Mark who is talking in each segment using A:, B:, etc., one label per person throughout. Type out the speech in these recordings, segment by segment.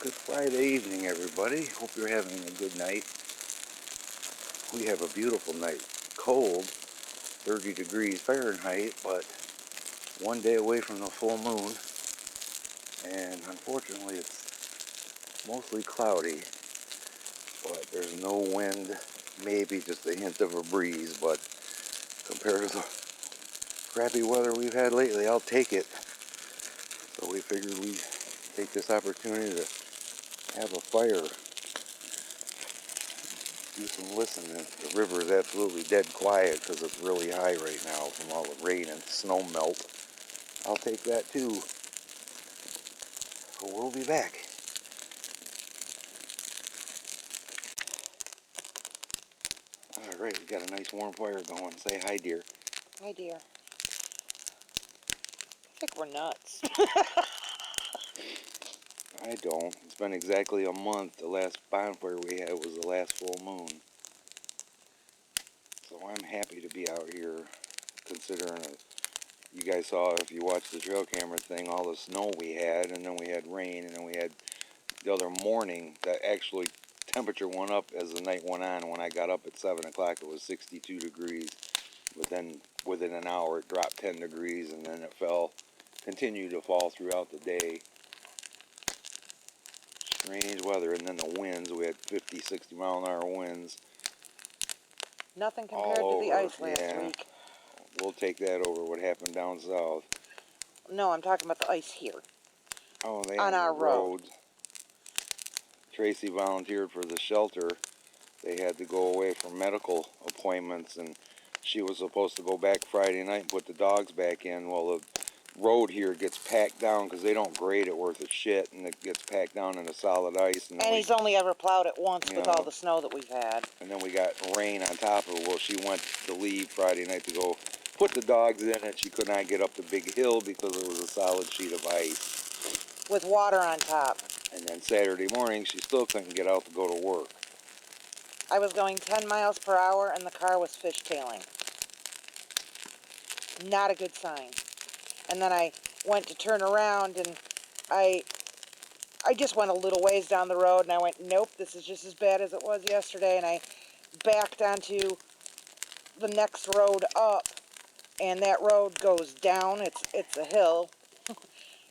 A: Good Friday evening, everybody. Hope you're having a good night. We have a beautiful night. Cold, 30 degrees Fahrenheit, but one day away from the full moon. And unfortunately, it's mostly cloudy, but there's no wind, maybe just a hint of a breeze, but compared to the crappy weather we've had lately, I'll take it. So we figured we'd take this opportunity to have a fire, do some listening. The river is absolutely dead quiet because it's really high right now from all the rain and snow melt. I'll take that too. So we'll be back. Alright, we got a nice warm fire going. Say hi, dear.
B: Hi, dear. I think we're nuts.
A: I don't. It's been exactly a month. The last bonfire we had was the last full moon. So I'm happy to be out here, considering you guys saw, if you watched the trail camera thing, all the snow we had, and then we had rain, and then we had the other morning that actually temperature went up as the night went on. When I got up at 7 o'clock, it was 62 degrees. But then within an hour, it dropped 10 degrees, and then it continued to fall throughout the day. Strange weather, and then the winds. We had 50, 60 mile an hour winds.
B: Nothing compared to the ice last week.
A: We'll take that over what happened down south.
B: No, I'm talking about the ice here.
A: Oh, they
B: on our road.
A: Tracy volunteered for the shelter. They had to go away for medical appointments, and she was supposed to go back Friday night and put the dogs back in. Well, the road here gets packed down because they don't grade it worth of shit, and it gets packed down into solid ice.
B: And he's only ever plowed it once with all the snow that we've had. And
A: then we got rain on top of it. Well, she went to leave Friday night to go put the dogs in, and she could not get up the big hill because it was a solid sheet of ice.
B: With water on top.
A: And then Saturday morning, she still couldn't get out to go to work.
B: I was going 10 miles per hour, and the car was fishtailing. Not a good sign. And then I went to turn around, and I just went a little ways down the road, and I went, nope, this is just as bad as it was yesterday, and I backed onto the next road up, and that road goes down. It's a hill.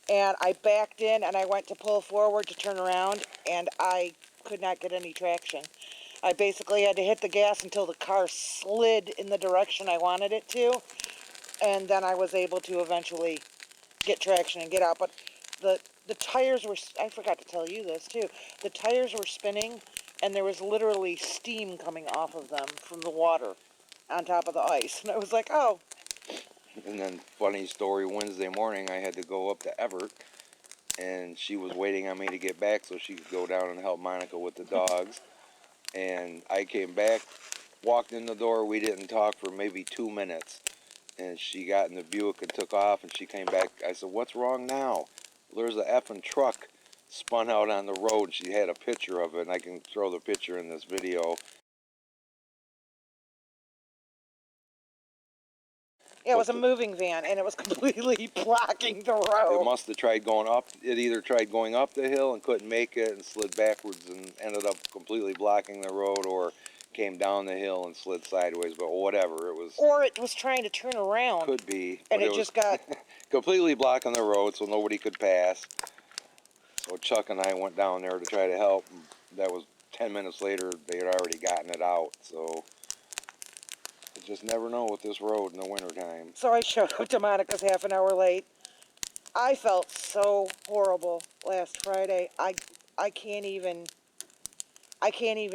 B: And I backed in, and I went to pull forward to turn around, and I could not get any traction. I basically had to hit the gas until the car slid in the direction I wanted it to, and then I was able to eventually get traction and get out. But the tires were, I forgot to tell you this too, the tires were spinning, and there was literally steam coming off of them from the water on top of the ice. And I was like, oh.
A: And then, funny story, Wednesday morning I had to go up to Everett, and she was waiting on me to get back so she could go down and help Monica with the dogs. And I came back, walked in the door, we didn't talk for maybe 2 minutes. And she got in the Buick and took off, and she came back. I said, what's wrong now? There's a effing truck spun out on the road. She had a picture of it, and I can throw the picture in this video.
B: Yeah, it was a moving van, and it was completely blocking the road.
A: It must have tried going up. It either tried going up the hill and couldn't make it and slid backwards and ended up completely blocking the road, or came down the hill and slid sideways, but whatever. It was.
B: Or it was trying to turn around.
A: Could be.
B: And it just got
A: completely blocking the road so nobody could pass. So Chuck and I went down there to try to help. That was 10 minutes later. They had already gotten it out. So you just never know with this road in the wintertime.
B: So I showed up to Monica's half an hour late. I felt so horrible last Friday. I can't even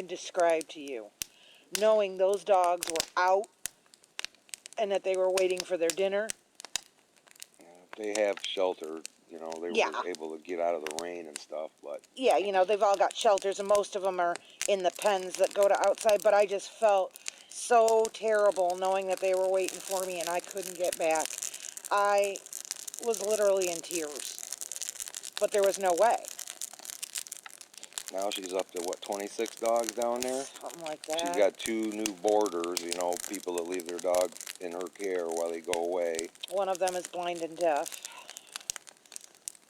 B: describe to you. Knowing those dogs were out and that they were waiting for their dinner.
A: They have shelter. They were able to get out of the rain and stuff, but...
B: Yeah, they've all got shelters, and most of them are in the pens that go to outside, but I just felt so terrible knowing that they were waiting for me and I couldn't get back. I was literally in tears, but there was no way.
A: Now she's up to, 26 dogs down there?
B: Something like that.
A: She's got 2 new boarders, people that leave their dog in her care while they go away.
B: One of them is blind and deaf,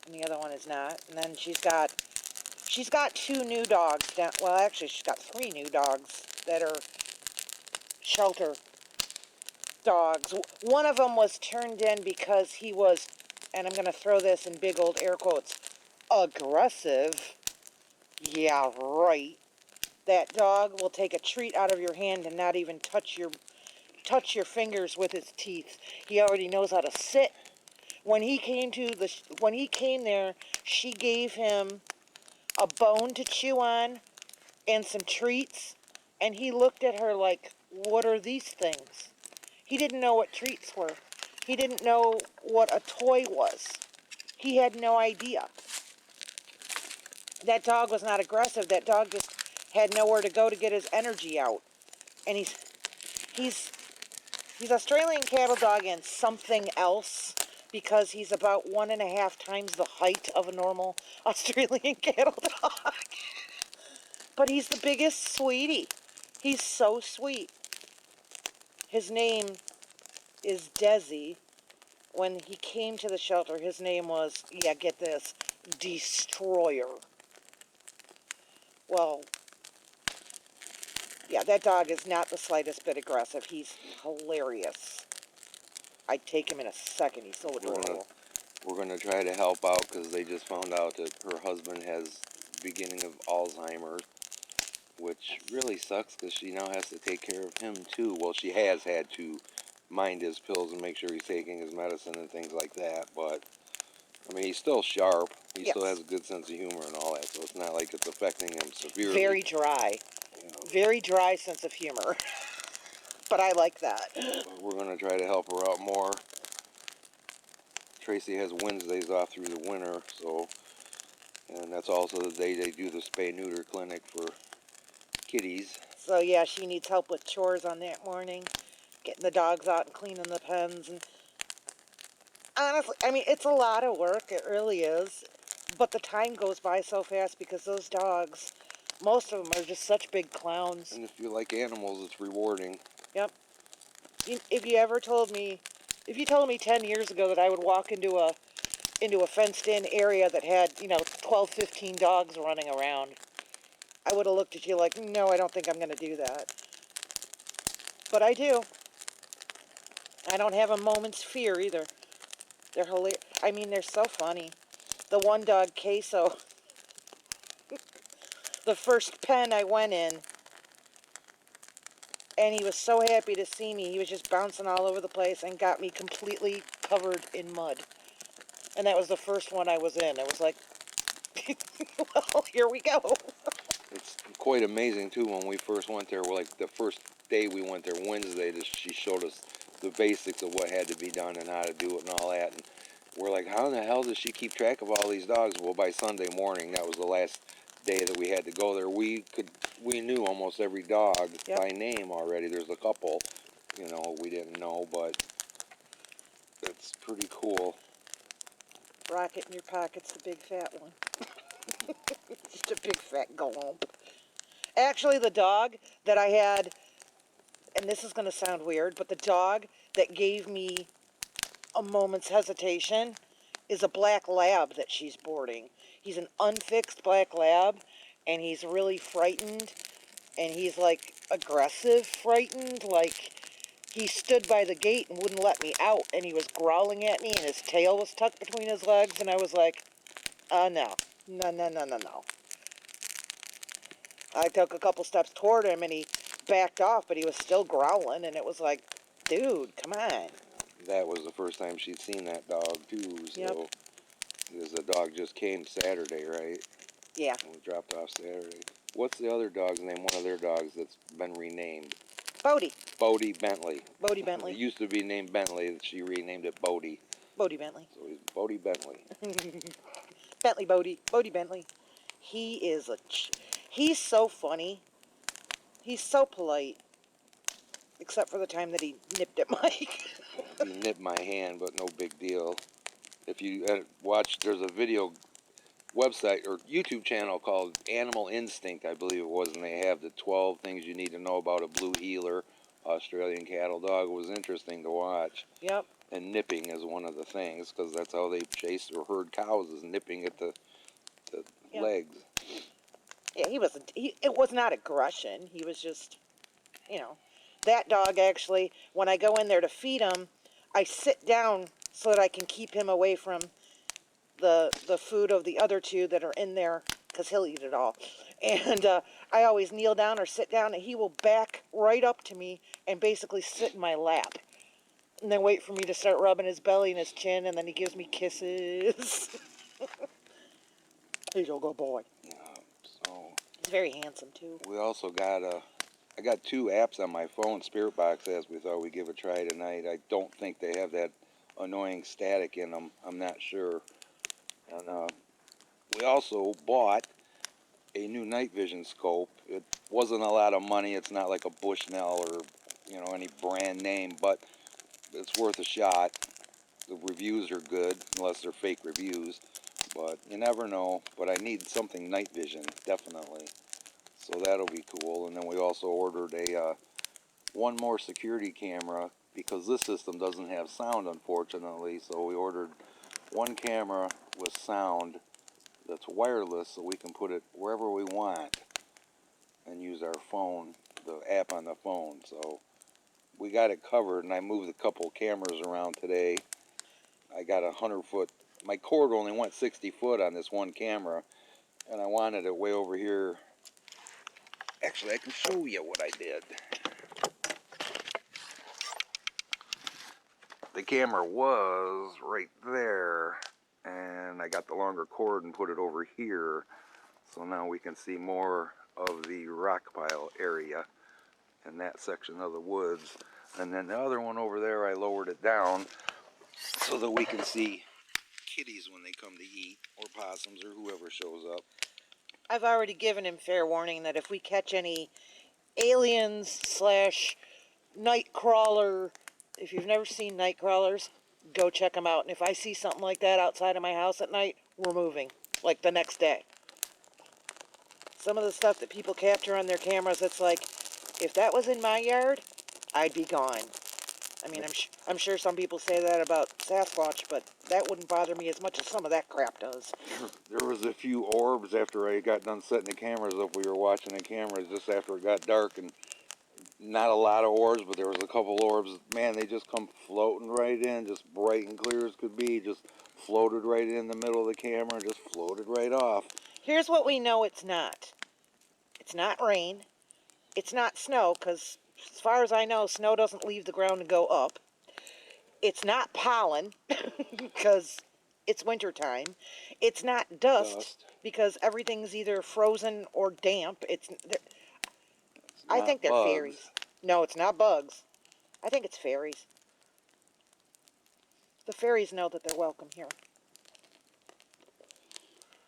B: and the other one is not. And then she's she's got 2 new dogs down. Well, actually, she's got 3 new dogs that are shelter dogs. One of them was turned in because he was, and I'm going to throw this in big old air quotes, aggressive. Yeah, right. That dog will take a treat out of your hand and not even touch your fingers with his teeth. He already knows how to sit. When he came there, she gave him a bone to chew on and some treats, and he looked at her like, "What are these things?" He didn't know what treats were. He didn't know what a toy was. He had no idea. That dog was not aggressive. That dog just had nowhere to go to get his energy out. And he's Australian cattle dog and something else because he's about 1.5 times the height of a normal Australian cattle dog. But he's the biggest sweetie. He's so sweet. His name is Desi. When he came to the shelter, his name was, yeah, get this, Destroyer. Well, yeah, that dog is not the slightest bit aggressive. He's hilarious. I'd take him in a second. He's so adorable.
C: We're gonna try to help out because they just found out that her husband has beginning of Alzheimer's, which really sucks because she now has to take care of him too. Well, she has had to mind his pills and make sure he's taking his medicine and things like that. But I mean, he's still sharp. He still has a good sense of humor and all that. So it's not like it's affecting him severely.
B: Very dry. You know. Very dry sense of humor. But I like that.
C: But we're gonna try to help her out more. Tracy has Wednesdays off through the winter, so, and that's also the day they do the spay-neuter clinic for kitties.
B: So yeah, she needs help with chores on that morning, getting the dogs out and cleaning the pens. And honestly, I mean, it's a lot of work. It really is. But the time goes by so fast because those dogs, most of them are just such big clowns.
C: And if you like animals, it's rewarding.
B: Yep. If you told me 10 years ago that I would walk into a fenced-in area that had, 12, 15 dogs running around, I would have looked at you like, no, I don't think I'm going to do that. But I do. I don't have a moment's fear either. They're hilarious. I mean, they're so funny. The one dog, Queso, the first pen I went in, and he was so happy to see me. He was just bouncing all over the place and got me completely covered in mud. And that was the first one I was in. I was like, well, here we go.
C: It's quite amazing, too, when we first went there. Like, the first day we went there, Wednesday, she showed us the basics of what had to be done and how to do it and all that. And we're like, how in the hell does she keep track of all these dogs? Well, by Sunday morning, that was the last day that we had to go there. We knew almost every dog by name already. There's a couple, we didn't know, but it's pretty cool.
B: Rocket in your pocket's the big fat one. Just a big fat glump. Actually, the dog that I had, and this is going to sound weird, but the dog that gave me a moment's hesitation is a black lab that she's boarding. He's an unfixed black lab, and he's really frightened, and he's like aggressive frightened. Like, he stood by the gate and wouldn't let me out, and he was growling at me, and his tail was tucked between his legs, and I was like, no. I took a couple steps toward him, and he backed off, but he was still growling, and it was like, dude, come on.
C: That was the first time she'd seen that dog, too, so, because the dog just came Saturday, right?
B: Yeah.
C: And we dropped off Saturday. What's the other dog's name, one of their dogs that's been renamed?
B: Bodie.
C: Bodie Bentley.
B: Bodie Bentley.
C: It used to be named Bentley, she renamed it Bodie.
B: Bodie Bentley.
C: So he's Bodie Bentley.
B: Bentley Bodie. Bodie Bentley. He's so funny. He's so polite. Except for the time that he nipped at Mike.
C: He nipped my hand, but no big deal. If you watch, there's a video website or YouTube channel called Animal Instinct, I believe it was, and they have the 12 things you need to know about a blue heeler, Australian cattle dog. It was interesting to watch.
B: Yep.
C: And nipping is one of the things, because that's how they chase or herd cows, is nipping at the legs.
B: Yeah, he wasn't. It was not aggression. He was just, you know, that dog actually. When I go in there to feed him, I sit down so that I can keep him away from the food of the other two that are in there, because he'll eat it all. And I always kneel down or sit down, and he will back right up to me and basically sit in my lap, and then wait for me to start rubbing his belly and his chin, and then he gives me kisses. He's a good boy.
C: So
B: He's very handsome too.
C: we also got I got 2 apps on my phone, Spirit Box, as we thought we'd give a try tonight. I don't think they have that annoying static in them. I'm not sure. And we also bought a new night vision scope. It wasn't a lot of money. It's not like a Bushnell or any brand name, but it's worth a shot. The reviews are good, unless they're fake reviews. But you never know. But I need something night vision, definitely. So that'll be cool. And then we also ordered a one more security camera, because this system doesn't have sound, unfortunately. So we ordered one camera with sound that's wireless, so we can put it wherever we want and use our phone, the app on the phone. So we got it covered, and I moved a couple cameras around today. I got 100-foot. My cord only went 60 foot on this one camera, and I wanted it way over here. Actually, I can show you what I did. The camera was right there, and I got the longer cord and put it over here, so now we can see more of the rock pile area in that section of the woods. And then the other one over there, I lowered it down so that we can see kitties when they come to eat, or possums, or whoever shows up.
B: I've already given him fair warning that if we catch any aliens slash night crawler, if you've never seen night crawlers, go check them out. And if I see something like that outside of my house at night, we're moving, like the next day. Some of the stuff that people capture on their cameras, it's like, if that was in my yard, I'd be gone. I mean, I'm sure some people say that about Sasquatch, but that wouldn't bother me as much as some of that crap does.
C: There was a few orbs after I got done setting the cameras up. We were watching the cameras just after it got dark, and not a lot of orbs, but there was a couple orbs. Man, they just come floating right in, just bright and clear as could be. Just floated right in the middle of the camera, just floated right off.
B: Here's what we know it's not. It's not rain. It's not snow, because as far as I know, snow doesn't leave the ground and go up. It's not pollen, because it's wintertime. It's not dust, because everything's either frozen or damp. I think they're
C: bugs.
B: fairies. No, it's not bugs. I think it's fairies. The fairies know that they're welcome here.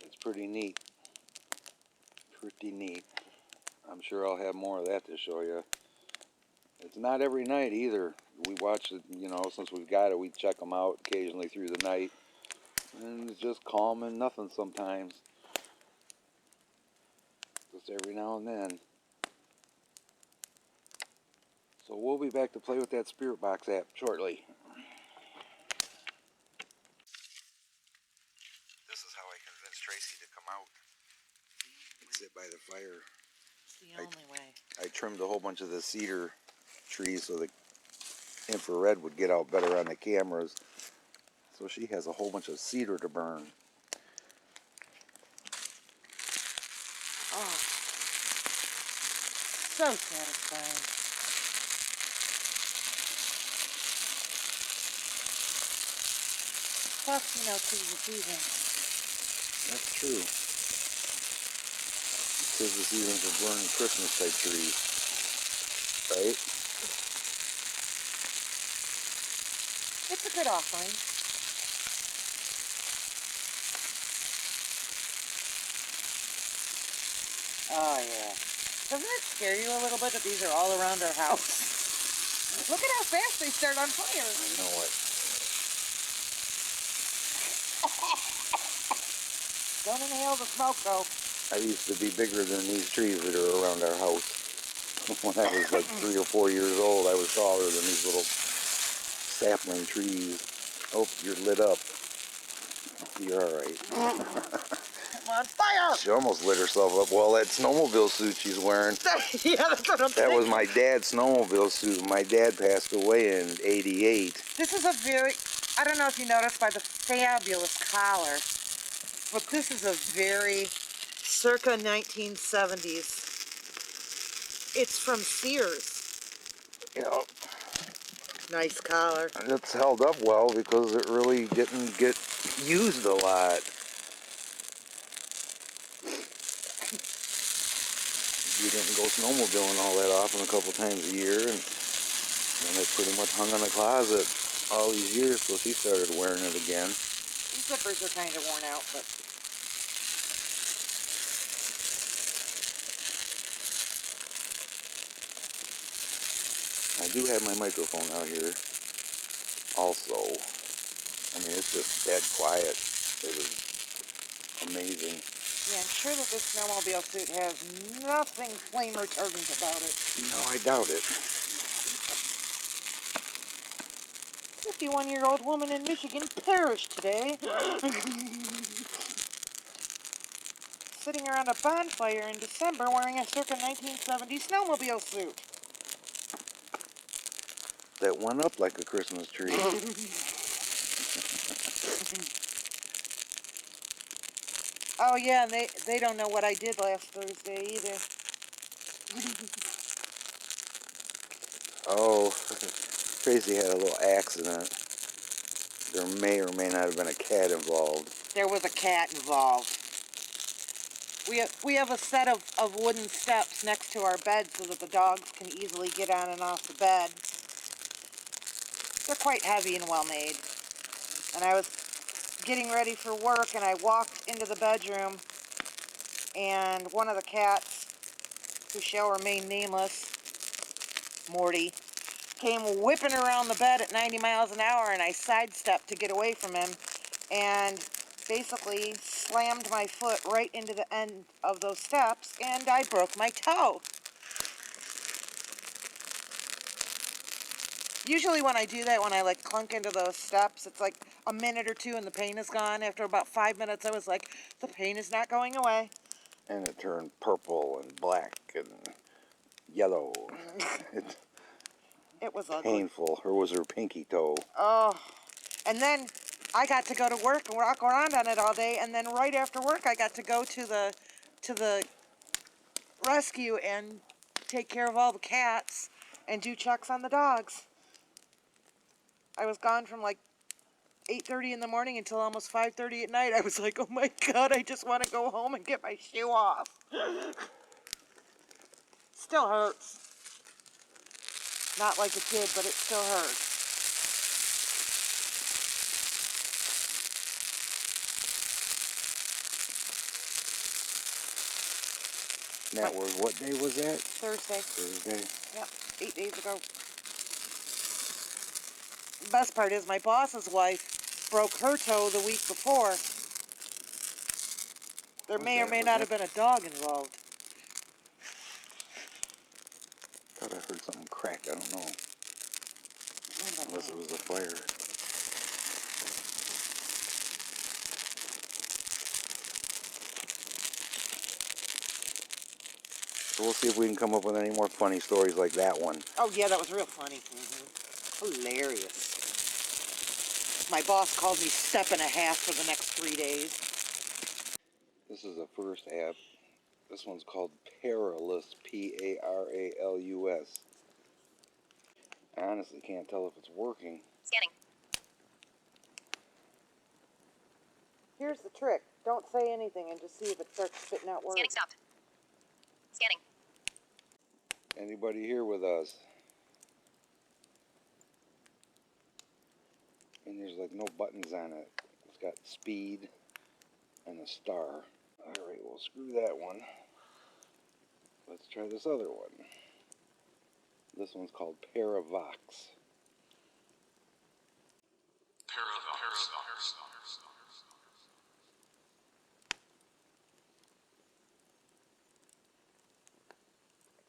C: It's pretty neat. Pretty neat. I'm sure I'll have more of that to show you. It's not every night either. We watch it, since we've got it, we check them out occasionally through the night. And it's just calm and nothing sometimes. Just every now and then. So we'll be back to play with that Spirit Box app shortly. This is how I convinced Tracy to come out and sit by the fire.
B: It's the only way.
C: I trimmed a whole bunch of the cedar trees so the infrared would get out better on the cameras. So she has a whole bunch of cedar to burn.
B: Oh, so satisfying. Plus, tis the season.
C: That's true. Tis the season for burning Christmas type trees. Right?
B: It's a good offering. Oh, yeah. Doesn't it scare you a little bit that these are all around our house? Look at how fast they start on fire.
C: You know what?
B: Don't inhale the smoke, though.
C: I used to be bigger than these trees that are around our house. When I was like 3 or 4 years old, I was taller than these little sapling trees. Oh, you're lit up. You're all right.
B: I'm on fire!
A: She almost lit herself up. Well, that snowmobile suit she's wearing,
B: Yeah, that's what I'm
A: that was
B: thinking.
A: my dad's snowmobile suit. My dad passed away in '88.
B: This is a very, I don't know if you noticed by the fabulous collar, but this is a very circa 1970s. It's from Sears.
A: You know,
B: Nice collar.
A: it's held up well because it really didn't get used a lot. We didn't go snowmobiling all that often, a couple times a year, and it pretty much hung in the closet all these years till she started wearing it again.
B: The zippers are kind of worn out, but
A: I do have my microphone out here also. I mean, it's just dead quiet. It is amazing.
B: yeah, I'm sure that this snowmobile suit has nothing flame retardant about it.
A: No, I doubt it.
B: 51-year-old woman in Michigan perished today. Sitting around a bonfire in December wearing a circa 1970 snowmobile suit.
A: That went up like a Christmas tree.
B: Oh yeah, and they don't know what I did last Thursday either.
A: Oh, Tracy had a little accident. There may or may not have been a cat involved.
B: There was a cat involved. We have a set of wooden steps next to our bed so that the dogs can easily get on and off the bed. They're quite heavy and well made. And I was getting ready for work and I walked into the bedroom and one of the cats, who shall remain nameless, Morty, came whipping around the bed at 90 miles an hour and I sidestepped to get away from him and basically slammed my foot right into the end of those steps and I broke my toe. Usually when I do that, when I like clunk into those steps, it's like a minute or two and the pain is gone. After about 5 minutes, I was like, the pain is not going away.
A: And it turned purple and black and yellow. It's
B: It was ugly.
A: painful. Or was her pinky toe?
B: Oh, and then I got to go to work and walk around on it all day. And then right after work, I got to go to the rescue and take care of all the cats and do checks on the dogs. I was gone from like 8:30 in the morning until almost 5:30 at night. I was like, oh my God, I just want to go home and get my shoe off. Still hurts. Not like it did, but it still hurts.
A: That was, what day was that?
B: Thursday.
A: Thursday.
B: Yep, 8 days ago. The best part is my boss's wife broke her toe the week before. There may or may not have been a dog involved.
A: Thought I heard something crack. I don't know. Unless it was a fire. So we'll see if we can come up with any more funny stories like that one.
B: Oh yeah, that was real funny. Hilarious. My boss called me step and a half for the next 3 days.
A: This is the first app. This one's called Paralus, P-A-R-A-L-U-S. I honestly can't tell if it's working.
D: Scanning.
B: Here's the trick. Don't say anything and just see if it starts spitting out words.
D: Scanning stopped. Scanning.
A: Anybody here with us? And there's like no buttons on it. It's got speed and a star. Alright, we'll screw that one. Let's try this other one. This one's called Paravox.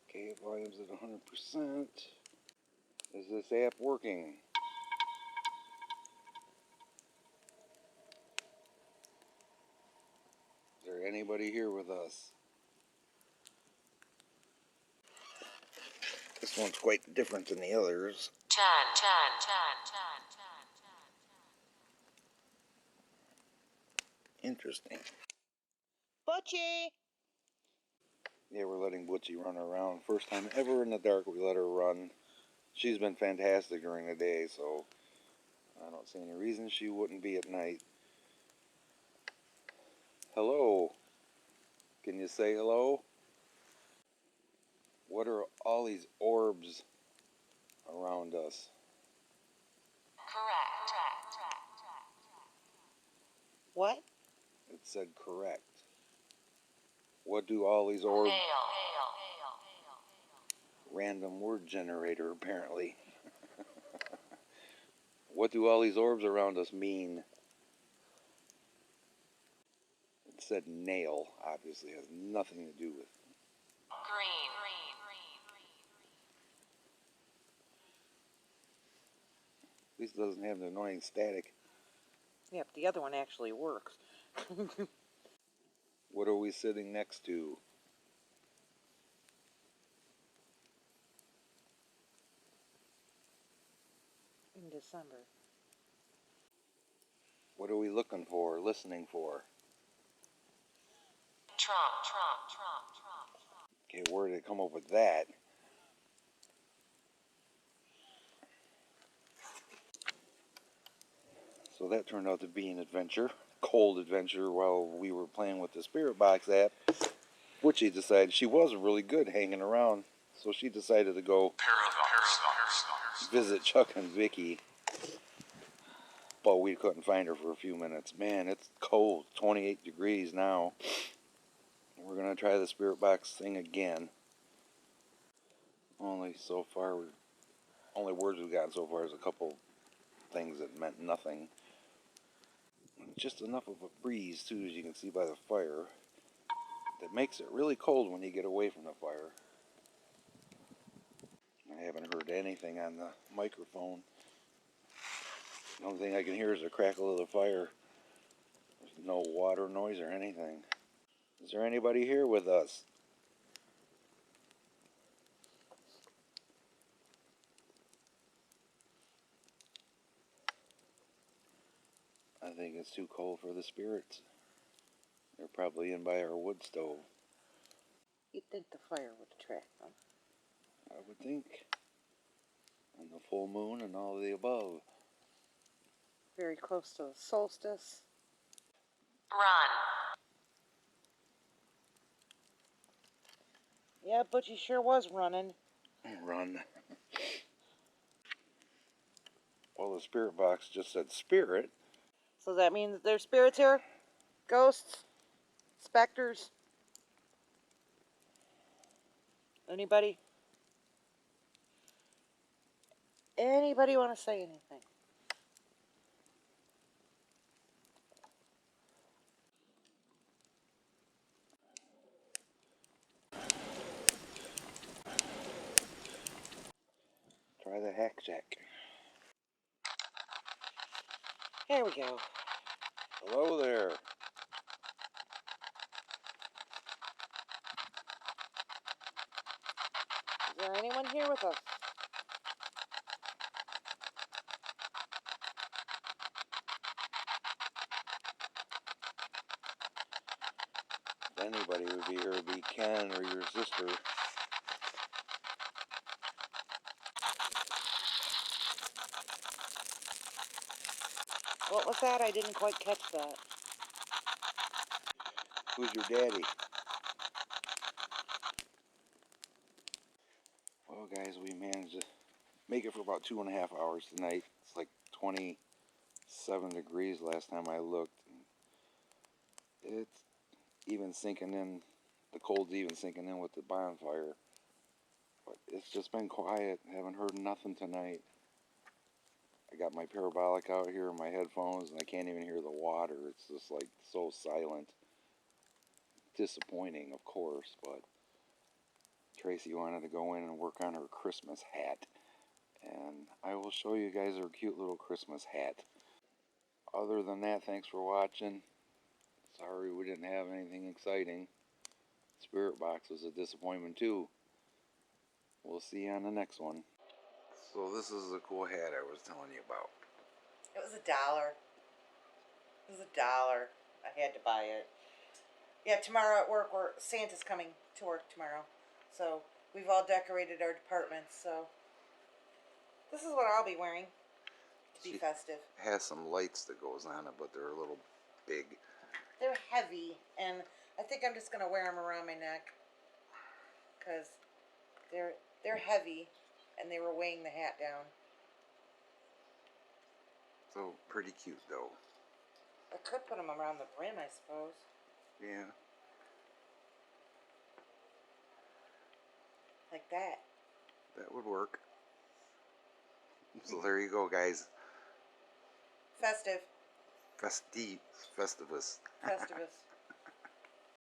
A: Okay, volume's at 100%. Is this app working? Is there
C: anybody here with us?
A: This one's quite different than the others.
D: 10.
A: Interesting.
B: Butchie!
C: Yeah, we're letting Butchie run around. First time ever in the dark we let her run. She's been fantastic during the day, so I don't see any reason she wouldn't be at night. Hello. Can you say hello? What are all these orbs around us?
D: Correct.
B: What?
C: It said correct. What do all these orbs...
D: Nail.
C: Random word generator, apparently. What do all these orbs around us mean? It said nail. Obviously has nothing to do with...
D: Green.
C: At least it doesn't have the annoying static.
B: Yep, the other one actually works.
C: What are we sitting next to?
B: In December.
C: What are we looking for, listening for?
D: Trump.
C: Okay, where did it come up with that? So that turned out to be an adventure. Cold adventure while we were playing with the Spirit Box app. Which she decided she was really good hanging around. So she decided to go visit Chuck and Vicky. But we couldn't find her for a few minutes. Man, it's cold. 28 degrees now. We're going to try the Spirit Box thing again. Only words we've gotten so far is a couple things that meant nothing. Just enough of a breeze, too, as you can see by the fire, that makes it really cold when you get away from the fire. I haven't heard anything on the microphone. The only thing I can hear is the crackle of the fire. There's no water noise or anything. Is there anybody here with us? I think it's too cold for the spirits. They're probably in by our wood stove.
B: You'd think the fire would attract them.
C: I would think. And the full moon and all of the above.
B: Very close to the solstice.
D: Run.
B: Yeah, Butchie sure was running.
C: Run. Well, the spirit box just said spirit.
B: So that means that there's spirits here? Ghosts? Specters? Anybody? Anybody want to say anything?
C: Try the hack jack.
B: Here we go.
C: Hello there.
B: Is there anyone here with us?
C: If anybody would be here, it'd be Ken or your sister.
B: What was that? I didn't quite catch that.
C: Who's your daddy? Well, guys, we managed to make it for about 2.5 hours tonight. It's like 27 degrees last time I looked. It's even sinking in. The cold's even sinking in with the bonfire. But it's just been quiet. Haven't heard nothing tonight. I got my parabolic out here in my headphones and I can't even hear the water. It's just like so silent. Disappointing, of course, but Tracy wanted to go in and work on her Christmas hat. And I will show you guys her cute little Christmas hat. Other than that, thanks for watching. Sorry we didn't have anything exciting. Spirit box was a disappointment too. We'll see you on the next one.
A: So this is the cool hat I was telling you about.
B: It was $1. It was $1. I had to buy it. Yeah, tomorrow at work, Santa's coming to work tomorrow. So we've all decorated our departments. So this is what I'll be wearing to be
A: She
B: festive.
A: has some lights that goes on it, but they're a little big.
B: They're heavy, and I think I'm just gonna wear them around my neck because they're heavy, and they were weighing the hat down.
A: So pretty cute though.
B: I could put them around the brim, I suppose.
A: Yeah.
B: Like that.
A: That would work. So there you go, guys.
B: Festive.
A: Festivus.
B: Festivus.